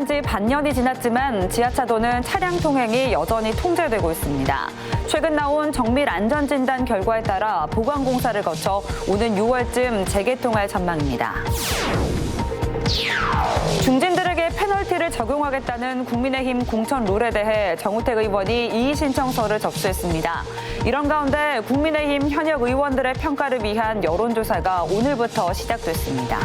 개통한 지 반년이 지났지만 지하차도는 차량 통행이 여전히 통제되고 있습니다. 최근 나온 정밀 안전진단 결과에 따라 보강공사를 거쳐 오는 6월쯤 재개통할 전망입니다. 중진들에게 페널티를 적용하겠다는 국민의힘 공천 룰에 대해 정우택 의원이 이의 신청서를 접수했습니다. 이런 가운데 국민의힘 현역 의원들의 평가를 위한 여론조사가 오늘부터 시작됐습니다.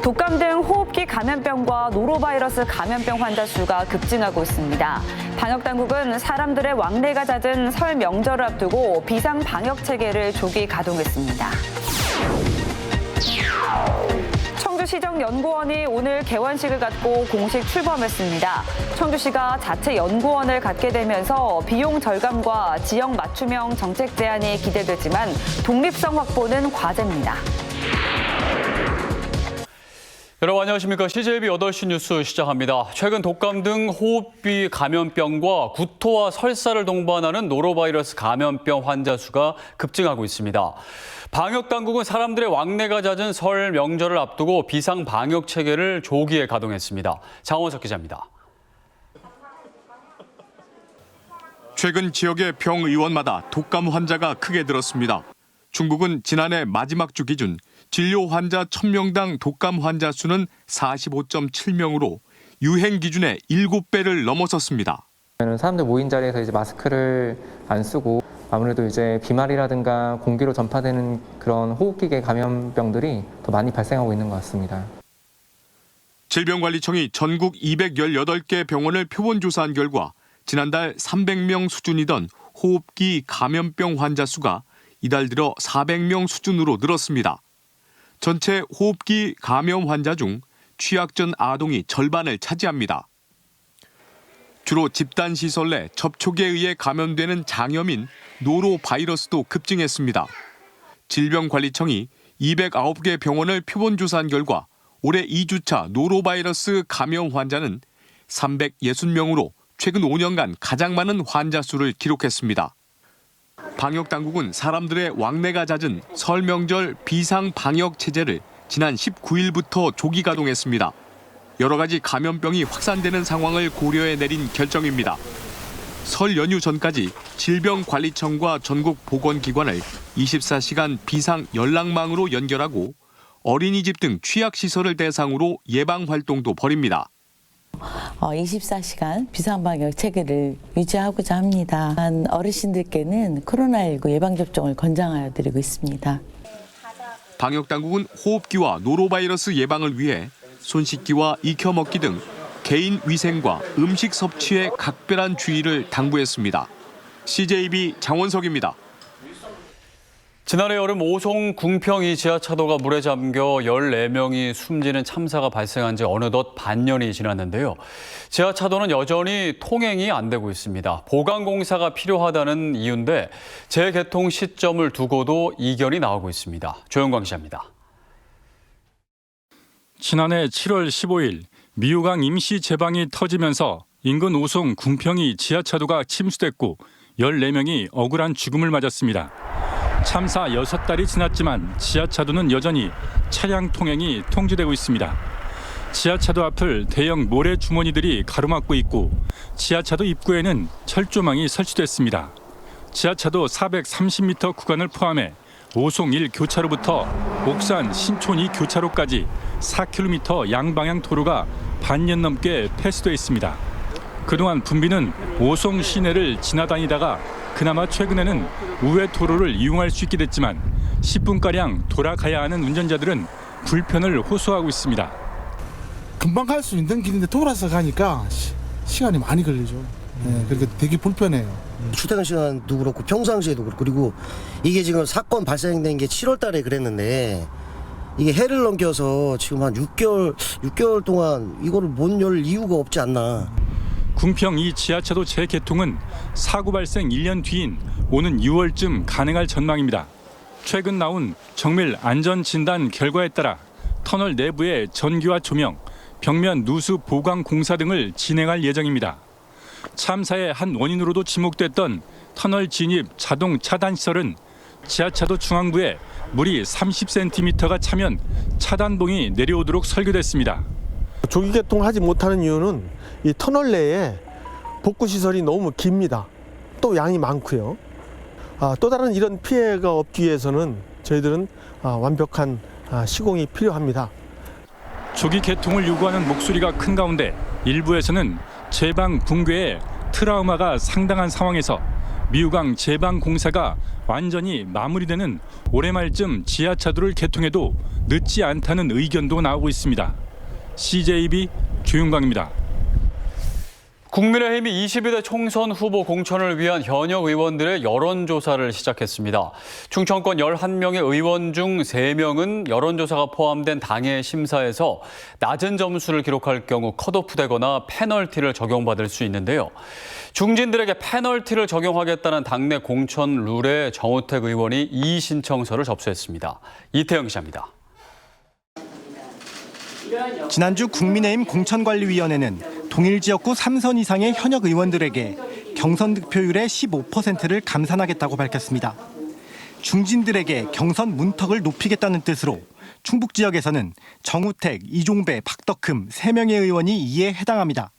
독감 등 호흡기 감염병과 노로바이러스 감염병 환자 수가 급증하고 있습니다. 방역당국은 사람들의 왕래가 잦은 설 명절을 앞두고 비상방역 체계를 가동했습니다. 청주시정연구원이 오늘 개원식을 갖고 공식 출범했습니다. 청주시가 자체 연구원을 갖게 되면서 비용 절감과 지역 맞춤형 정책 제안이 기대되지만 독립성 확보는 과제입니다. 여러분 안녕하십니까. CJB 8시 뉴스 시작합니다. 최근 독감 등 호흡기 감염병과 구토와 설사를 동반하는 노로바이러스 감염병 환자 수가 급증하고 있습니다. 방역당국은 사람들의 왕래가 잦은 설 명절을 앞두고 비상방역 체계를 조기에 가동했습니다. 장원석 기자입니다. 최근 지역의 병의원마다 독감 환자가 크게 늘었습니다. 중국은 지난해 마지막 주 기준 진료 환자 1000명당 독감 환자 수는 45.7명으로 유행 기준의 7배를 넘어섰습니다. 사람들 모인 자리에서 이제 마스크를 안 쓰고 아무래도 이제 비말이라든가 공기로 전파되는 그런 호흡기계 감염병들이 더 많이 발생하고 있는 것 같습니다. 질병관리청이 전국 218개 병원을 표본 조사한 결과 지난달 300명 수준이던 호흡기 감염병 환자 수가 이달 들어 400명 수준으로 늘었습니다. 전체 호흡기 감염 환자 중 취약전 아동이 절반을 차지합니다. 주로 집단시설 내 접촉에 의해 감염되는 장염인 노로바이러스도 급증했습니다. 질병관리청이 209개 병원을 표본 조사한 결과 올해 2주차 노로바이러스 감염 환자는 360명으로 최근 5년간 가장 많은 환자 수를 기록했습니다. 방역당국은 사람들의 왕래가 잦은 설 명절 비상방역 체제를 지난 19일부터 조기 가동했습니다. 여러 가지 감염병이 확산되는 상황을 고려해 내린 결정입니다. 설 연휴 전까지 질병관리청과 전국 보건기관을 24시간 비상 연락망으로 연결하고 어린이집 등 취약시설을 대상으로 예방활동도 벌입니다. 24시간 비상방역 체계를 유지하고자 합니다. 어르신들께는 코로나19 예방접종을 권장하여 드리고 있습니다. 방역당국은 호흡기와 노로바이러스 예방을 위해 손 씻기와 익혀 먹기 등 개인 위생과 음식 섭취에 각별한 주의를 당부했습니다. CJB 장원석입니다. 지난해 여름 오송 궁평이 지하차도가 물에 잠겨 14명이 숨지는 참사가 발생한 지 어느덧 반년이 지났는데요. 지하차도는 여전히 통행이 안 되고 있습니다. 보강공사가 필요하다는 이유인데 재개통 시점을 두고도 이견이 나오고 있습니다. 조영광 기자입니다. 지난해 7월 15일 미우강 임시 제방이 터지면서 인근 오송 궁평이 지하차도가 침수됐고 14명이 억울한 죽음을 맞았습니다. 참사 6달이 지났지만 지하차도는 여전히 차량 통행이 통제되고 있습니다. 지하차도 앞을 대형 모래 주머니들이 가로막고 있고 지하차도 입구에는 철조망이 설치됐습니다. 지하차도 430m 구간을 포함해 오송 1 교차로부터 옥산 신촌 2 교차로까지 4km 양방향 도로가 반년 넘게 폐쇄돼 있습니다. 그동안 분비는 오송 시내를 지나다니다가 그나마 최근에는 우회 도로를 이용할 수 있게 됐지만 10분가량 돌아가야 하는 운전자들은 불편을 호소하고 있습니다. 금방 갈 수 있는 길인데 돌아서 가니까 시간이 많이 걸리죠. 네, 그러니까 되게 불편해요. 출퇴근 시간도 그렇고 평상시에도 그렇고 그리고 이게 지금 사건 발생된 게 7월 달에 그랬는데 이게 해를 넘겨서 지금 한 6개월 동안 이거를 못 열 이유가 없지 않나. 궁평 이 지하차도 재개통은 사고 발생 1년 뒤인 오는 6월쯤 가능할 전망입니다. 최근 나온 정밀 안전진단 결과에 따라 터널 내부의 전기와 조명, 벽면 누수 보강 공사 등을 진행할 예정입니다. 참사의 한 원인으로도 지목됐던 터널 진입 자동 차단 시설은 지하차도 중앙부에 물이 30cm가 차면 차단봉이 내려오도록 설계됐습니다. 조기 개통하지 못하는 이유는 이 터널 내에 복구 시설이 너무 깁니다. 또 양이 많고요. 또 다른 이런 피해가 없기 위해서는 저희들은 완벽한 시공이 필요합니다. 조기 개통을 요구하는 목소리가 큰 가운데 일부에서는 제방 붕괴에 트라우마가 상당한 상황에서 미우강 제방 공사가 완전히 마무리되는 올해 말쯤 지하차도를 개통해도 늦지 않다는 의견도 나오고 있습니다. CJB 조윤광입니다. 국민의힘이 22대 총선 후보 공천을 위한 현역 의원들의 여론조사를 시작했습니다. 충청권 11명의 의원 중 3명은 여론조사가 포함된 당의 심사에서 낮은 점수를 기록할 경우 컷오프되거나 페널티를 적용받을 수 있는데요. 중진들에게 페널티를 적용하겠다는 당내 공천 룰에 정우택 의원이 이의 신청서를 접수했습니다. 이태영 기자입니다. 지난주 국민의힘 공천관리위원회는 동일 지역구 3선 이상의 현역 의원들에게 경선 득표율의 15%를 감산하겠다고 밝혔습니다. 중진들에게 경선 문턱을 높이겠다는 뜻으로 충북 지역에서는 정우택, 이종배, 박덕흠 3명의 의원이 이에 해당합니다.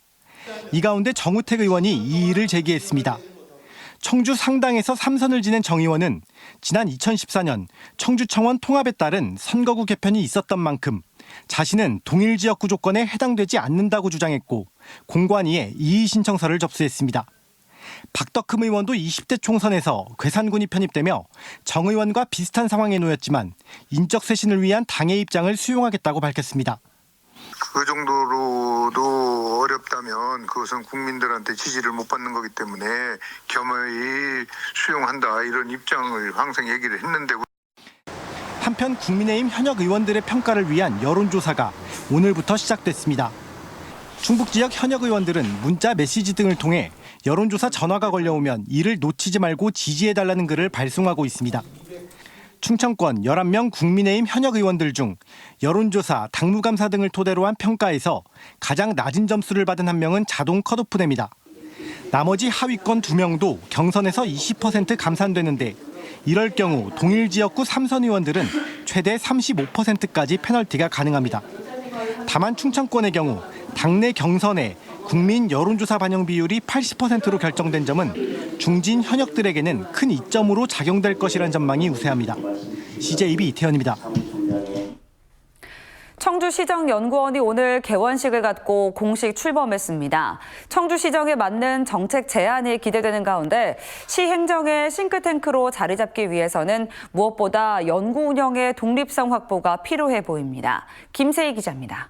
이 가운데 정우택 의원이 이의를 제기했습니다. 청주 상당에서 3선을 지낸 정 의원은 지난 2014년 청주청원 통합에 따른 선거구 개편이 있었던 만큼 자신은 동일 지역구 조건에 해당되지 않는다고 주장했고 공관위에 이의 신청서를 접수했습니다. 박덕흠 의원도 20대 총선에서 괴산군이 편입되며 정 의원과 비슷한 상황에 놓였지만 인적 쇄신을 위한 당의 입장을 수용하겠다고 밝혔습니다. 그 정도로도 어렵다면 그것은 국민들한테 지지를 못 받는 거기 때문에 겸허히 수용한다 이런 입장을 항상 얘기를 했는데 한편 국민의힘 현역 의원들의 평가를 위한 여론조사가 오늘부터 시작됐습니다. 충북 지역 현역 의원들은 문자 메시지 등을 통해 여론조사 전화가 걸려오면 이를 놓치지 말고 지지해달라는 글을 발송하고 있습니다. 충청권 11명 국민의힘 현역 의원들 중 여론조사, 당무감사 등을 토대로 한 평가에서 가장 낮은 점수를 받은 한 명은 자동 컷오프됩니다. 나머지 하위권 2명도 경선에서 20% 감산되는데 이럴 경우 동일 지역구 3선 의원들은 최대 35%까지 페널티가 가능합니다. 다만 충청권의 경우 당내 경선에 국민 여론조사 반영 비율이 80%로 결정된 점은 중진 현역들에게는 큰 이점으로 작용될 것이라는 전망이 우세합니다. CJB 이태현입니다. 청주시정연구원이 오늘 개원식을 갖고 공식 출범했습니다. 청주시정에 맞는 정책 제안이 기대되는 가운데 시행정의 싱크탱크로 자리 잡기 위해서는 무엇보다 연구 운영의 독립성 확보가 필요해 보입니다. 김세희 기자입니다.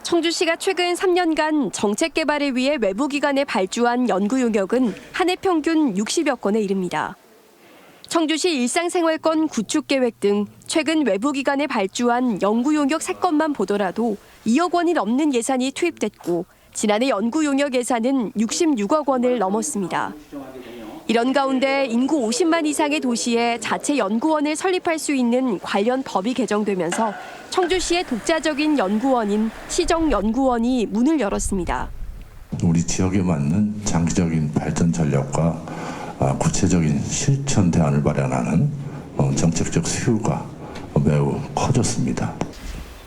청주시가 최근 3년간 정책 개발을 위해 외부 기관에 발주한 연구 용역은 한 해 평균 60여 건에 이릅니다. 청주시 일상생활권 구축 계획 등 최근 외부 기관에 발주한 연구 용역 3건만 보더라도 2억 원이 넘는 예산이 투입됐고 지난해 연구 용역 예산은 66억 원을 넘었습니다. 이런 가운데 인구 50만 이상의 도시에 자체 연구원을 설립할 수 있는 관련 법이 개정되면서 청주시의 독자적인 연구원인 시정연구원이 문을 열었습니다. 우리 지역에 맞는 장기적인 발전 전략과 구체적인 실천 대안을 마련하는 정책적 수요가 매우 커졌습니다.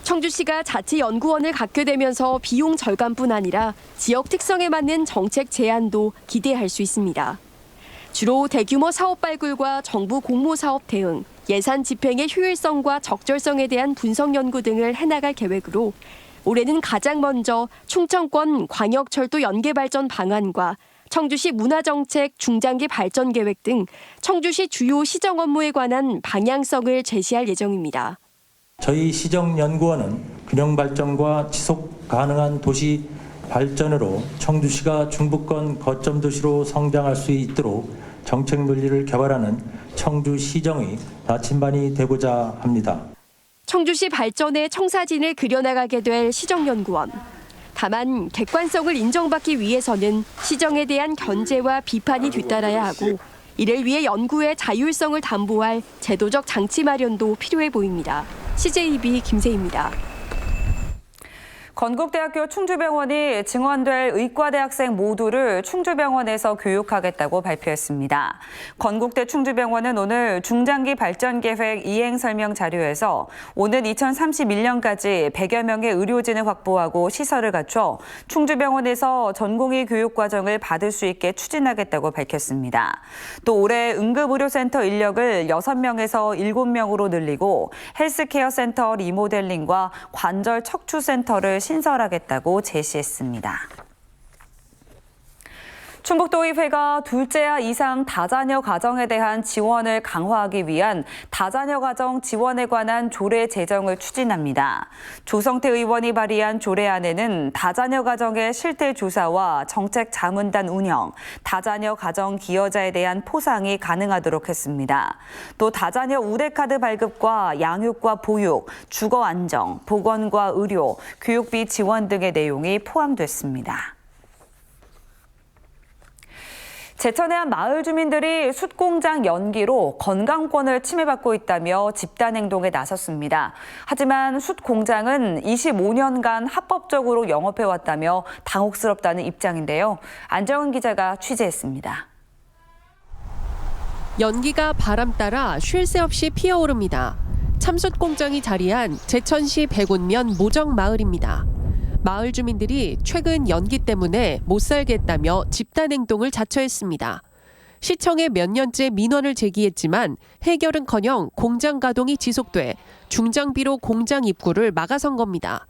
청주시가 자체 연구원을 갖게 되면서 비용 절감뿐 아니라 지역 특성에 맞는 정책 제안도 기대할 수 있습니다. 주로 대규모 사업 발굴과 정부 공모 사업 대응, 예산 집행의 효율성과 적절성에 대한 분석 연구 등을 해나갈 계획으로 올해는 가장 먼저 충청권 광역철도 연계 발전 방안과 청주시 문화정책 중장기 발전 계획 등 청주시 주요 시정 업무에 관한 방향성을 제시할 예정입니다. 저희 시정연구원은 균형 발전과 지속 가능한 도시 발전으로 청주시가 중부권 거점 도시로 성장할 수 있도록 정책 논리를 개발하는 청주시정의 나침반이 되고자 합니다. 청주시 발전의 청사진을 그려나가게 될 시정연구원. 다만 객관성을 인정받기 위해서는 시정에 대한 견제와 비판이 뒤따라야 하고 이를 위해 연구의 자율성을 담보할 제도적 장치 마련도 필요해 보입니다. CJB 김세희입니다. 건국대학교 충주병원이 증원될 의과대학생 모두를 충주병원에서 교육하겠다고 발표했습니다. 건국대 충주병원은 오늘 중장기 발전계획 이행설명 자료에서 오는 2031년까지 100여 명의 의료진을 확보하고 시설을 갖춰 충주병원에서 전공의 교육과정을 받을 수 있게 추진하겠다고 밝혔습니다. 또 올해 응급의료센터 인력을 6명에서 7명으로 늘리고 헬스케어 센터 리모델링과 관절 척추센터를 신설하겠다고 제시했습니다. 충북도의회가 둘째아 이상 다자녀 가정에 대한 지원을 강화하기 위한 다자녀 가정 지원에 관한 조례 제정을 추진합니다. 조성태 의원이 발의한 조례안에는 다자녀 가정의 실태 조사와 정책 자문단 운영, 다자녀 가정 기여자에 대한 포상이 가능하도록 했습니다. 또 다자녀 우대카드 발급과 양육과 보육, 주거 안정, 보건과 의료, 교육비 지원 등의 내용이 포함됐습니다. 제천의 한 마을 주민들이 숯공장 연기로 건강권을 침해받고 있다며 집단행동에 나섰습니다. 하지만 숯공장은 25년간 합법적으로 영업해왔다며 당혹스럽다는 입장인데요. 안정은 기자가 취재했습니다. 연기가 바람 따라 쉴 새 없이 피어오릅니다. 참숯 공장이 자리한 제천시 백운면 모정마을입니다. 마을 주민들이 최근 연기 때문에 못 살겠다며 집단행동을 자처했습니다. 시청에 몇 년째 민원을 제기했지만 해결은커녕 공장 가동이 지속돼 중장비로 공장 입구를 막아선 겁니다.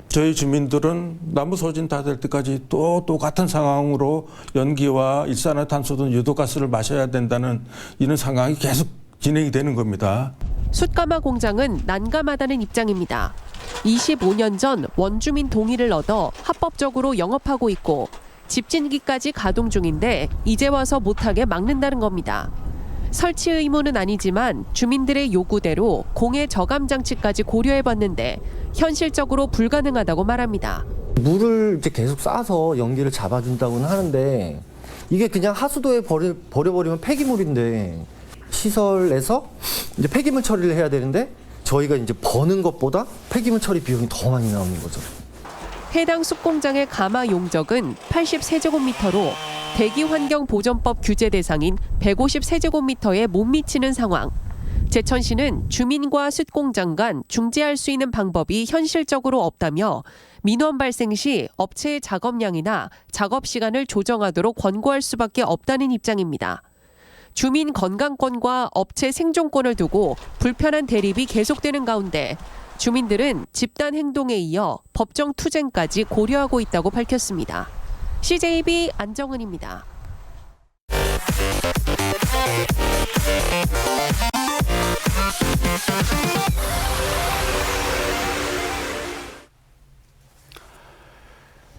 저희 주민들은 나무 소진 다 될 때까지 또 똑같은 상황으로 연기와 일산화탄소 등 유독가스를 마셔야 된다는 이런 상황이 계속 진행이 되는 겁니다. 숯가마 공장은 난감하다는 입장입니다. 25년 전 원주민 동의를 얻어 합법적으로 영업하고 있고 집진기까지 가동 중인데 이제 와서 못하게 막는다는 겁니다. 설치 의무는 아니지만 주민들의 요구대로 공해 저감 장치까지 고려해봤는데 현실적으로 불가능하다고 말합니다. 물을 이제 계속 쏴서 연기를 잡아준다고는 하는데 이게 그냥 하수도에 버려버리면 폐기물인데 시설에서 이제 폐기물 처리를 해야 되는데 저희가 이제 버는 것보다 폐기물 처리 비용이 더 많이 나오는 거죠. 해당 숯공장의 가마 용적은 80세제곱미터로 대기환경보전법 규제 대상인 150세제곱미터에 못 미치는 상황. 제천시는 주민과 숯공장 간 중재할 수 있는 방법이 현실적으로 없다며 민원 발생 시 업체의 작업량이나 작업 시간을 조정하도록 권고할 수밖에 없다는 입장입니다. 주민 건강권과 업체 생존권을 두고 불편한 대립이 계속되는 가운데 주민들은 집단 행동에 이어 법정 투쟁까지 고려하고 있다고 밝혔습니다. CJB 안정은입니다.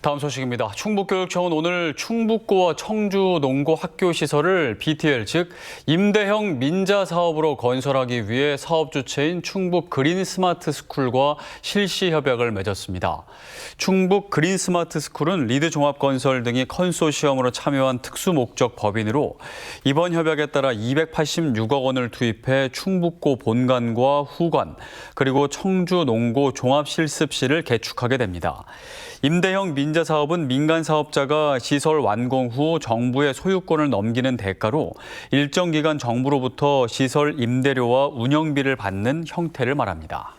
다음 소식입니다. 충북교육청은 오늘 충북고와 청주 농고 학교 시설을 BTL, 즉 임대형 민자 사업으로 건설하기 위해 사업 주체인 충북 그린 스마트 스쿨과 실시 협약을 맺었습니다. 충북 그린 스마트 스쿨은 리드 종합건설 등이 컨소시엄으로 참여한 특수 목적 법인으로 이번 협약에 따라 286억 원을 투입해 충북고 본관과 후관, 그리고 청주 농고 종합실습실을 개축하게 됩니다. 임대형 민자 사업은 민간 사업자가 시설 완공 후 정부의 소유권을 넘기는 대가로 일정 기간 정부로부터 시설 임대료와 운영비를 받는 형태를 말합니다.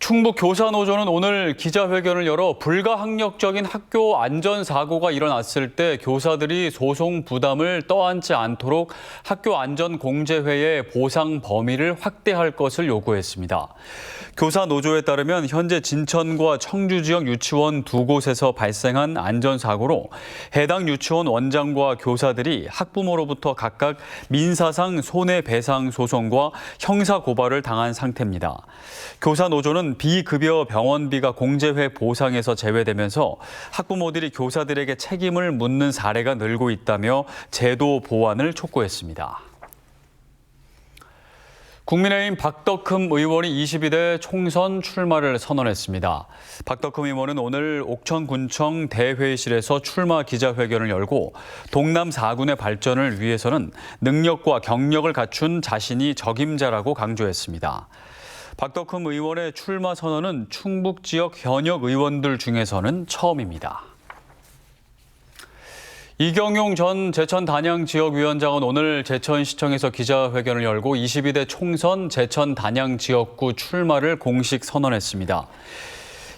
충북교사노조는 오늘 기자회견을 열어 불가항력적인 학교 안전사고가 일어났을 때 교사들이 소송 부담을 떠안지 않도록 학교안전공제회의 보상 범위를 확대할 것을 요구했습니다. 교사노조에 따르면 현재 진천과 청주 지역 유치원 두 곳에서 발생한 안전사고로 해당 유치원 원장과 교사들이 학부모로부터 각각 민사상 손해배상 소송과 형사고발을 당한 상태입니다. 교사노조는 비급여 병원비가 공제회 보상에서 제외되면서 학부모들이 교사들에게 책임을 묻는 사례가 늘고 있다며 제도 보완을 촉구했습니다. 국민의힘 박덕흠 의원이 22대 총선 출마를 선언했습니다. 박덕흠 의원은 오늘 옥천군청 대회의실에서 출마 기자회견을 열고 동남 4군의 발전을 위해서는 능력과 경력을 갖춘 자신이 적임자라고 강조했습니다. 박덕흠 의원의 출마 선언은 충북 지역 현역 의원들 중에서는 처음입니다. 이경용 전 제천 단양 지역위원장은 오늘 제천시청에서 기자회견을 열고 22대 총선 제천 단양 지역구 출마를 공식 선언했습니다.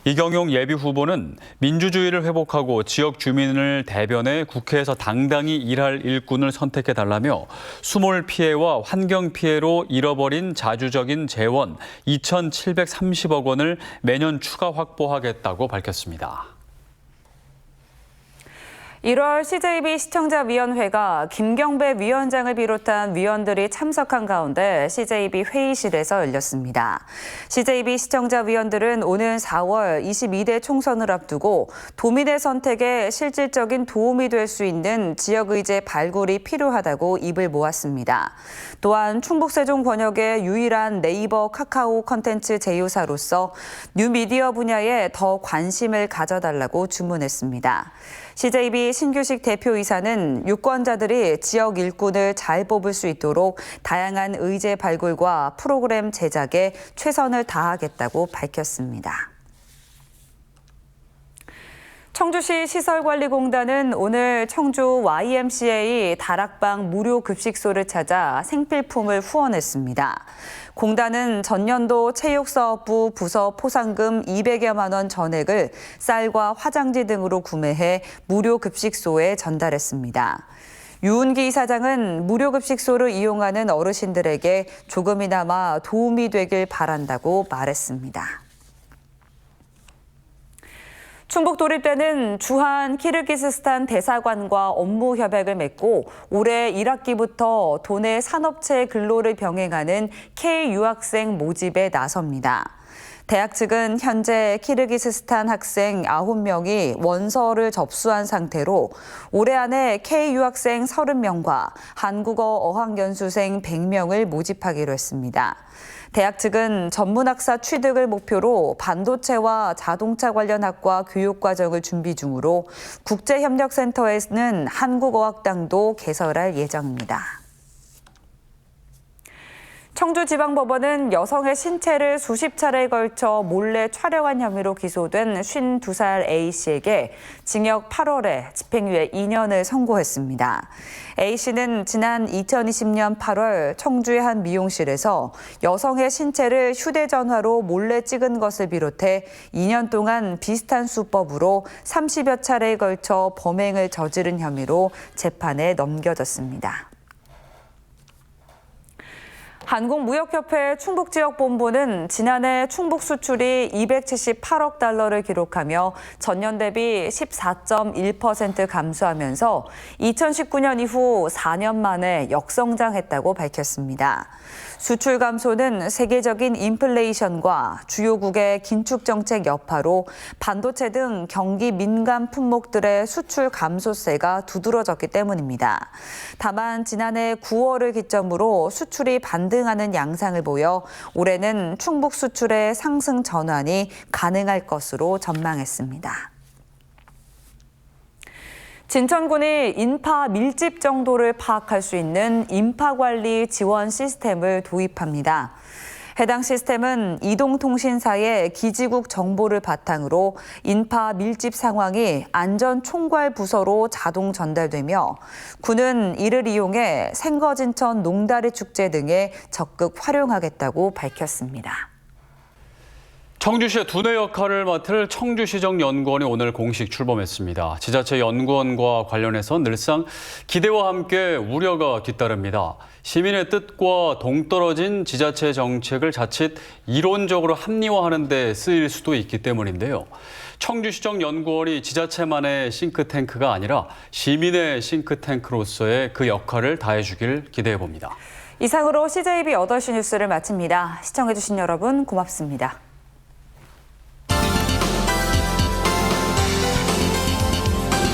이경용 예비후보는 민주주의를 회복하고 지역 주민을 대변해 국회에서 당당히 일할 일꾼을 선택해달라며 수몰 피해와 환경 피해로 잃어버린 자주적인 재원 2,730억 원을 매년 추가 확보하겠다고 밝혔습니다. 1월 CJB 시청자위원회가 김경배 위원장을 비롯한 위원들이 참석한 가운데 CJB 회의실에서 열렸습니다. CJB 시청자위원들은 오는 4월 22대 총선을 앞두고 도민의 선택에 실질적인 도움이 될 수 있는 지역의제 발굴이 필요하다고 입을 모았습니다. 또한 충북 세종 권역의 유일한 네이버 카카오 콘텐츠 제휴사로서 뉴미디어 분야에 더 관심을 가져달라고 주문했습니다. CJB 신규식 대표이사는 유권자들이 지역 일꾼을 잘 뽑을 수 있도록 다양한 의제 발굴과 프로그램 제작에 최선을 다하겠다고 밝혔습니다. 청주시 시설관리공단은 오늘 청주 YMCA 다락방 무료 급식소를 찾아 생필품을 후원했습니다. 공단은 전년도 체육사업부 부서 포상금 200여만 원 전액을 쌀과 화장지 등으로 구매해 무료 급식소에 전달했습니다. 유은기 이사장은 무료 급식소를 이용하는 어르신들에게 조금이나마 도움이 되길 바란다고 말했습니다. 충북 도립대는 주한 키르기스스탄 대사관과 업무 협약을 맺고 올해 1학기부터 도내 산업체 근로를 병행하는 K 유학생 모집에 나섭니다. 대학 측은 현재 키르기스스탄 학생 9명이 원서를 접수한 상태로 올해 안에 K 유학생 30명과 한국어 어학연수생 100명을 모집하기로 했습니다. 대학 측은 전문학사 취득을 목표로 반도체와 자동차 관련 학과 교육과정을 준비 중으로 국제협력센터에는 한국어학당도 개설할 예정입니다. 청주지방법원은 여성의 신체를 수십 차례에 걸쳐 몰래 촬영한 혐의로 기소된 52살 A씨에게 징역 8월에 집행유예 2년을 선고했습니다. A씨는 지난 2020년 8월 청주의 한 미용실에서 여성의 신체를 휴대전화로 몰래 찍은 것을 비롯해 2년 동안 비슷한 수법으로 30여 차례에 걸쳐 범행을 저지른 혐의로 재판에 넘겨졌습니다. 한국무역협회 충북지역본부는 지난해 충북 수출이 278억 달러를 기록하며 전년 대비 14.1% 감소하면서 2019년 이후 4년 만에 역성장했다고 밝혔습니다. 수출 감소는 세계적인 인플레이션과 주요국의 긴축 정책 여파로 반도체 등 경기 민감 품목들의 수출 감소세가 두드러졌기 때문입니다. 다만 지난해 9월을 기점으로 수출이 반등하는 양상을 보여 올해는 충북 수출의 상승 전환이 가능할 것으로 전망했습니다. 진천군이 인파 밀집 정도를 파악할 수 있는 인파관리 지원 시스템을 도입합니다. 해당 시스템은 이동통신사의 기지국 정보를 바탕으로 인파 밀집 상황이 안전총괄부서로 자동 전달되며 군은 이를 이용해 생거진천 농다리 축제 등에 적극 활용하겠다고 밝혔습니다. 청주시의 두뇌 역할을 맡을 청주시정연구원이 오늘 공식 출범했습니다. 지자체 연구원과 관련해서 늘상 기대와 함께 우려가 뒤따릅니다. 시민의 뜻과 동떨어진 지자체 정책을 자칫 이론적으로 합리화하는 데 쓰일 수도 있기 때문인데요. 청주시정연구원이 지자체만의 싱크탱크가 아니라 시민의 싱크탱크로서의 그 역할을 다해주길 기대해봅니다. 이상으로 CJB 8시 뉴스를 마칩니다. 시청해주신 여러분 고맙습니다.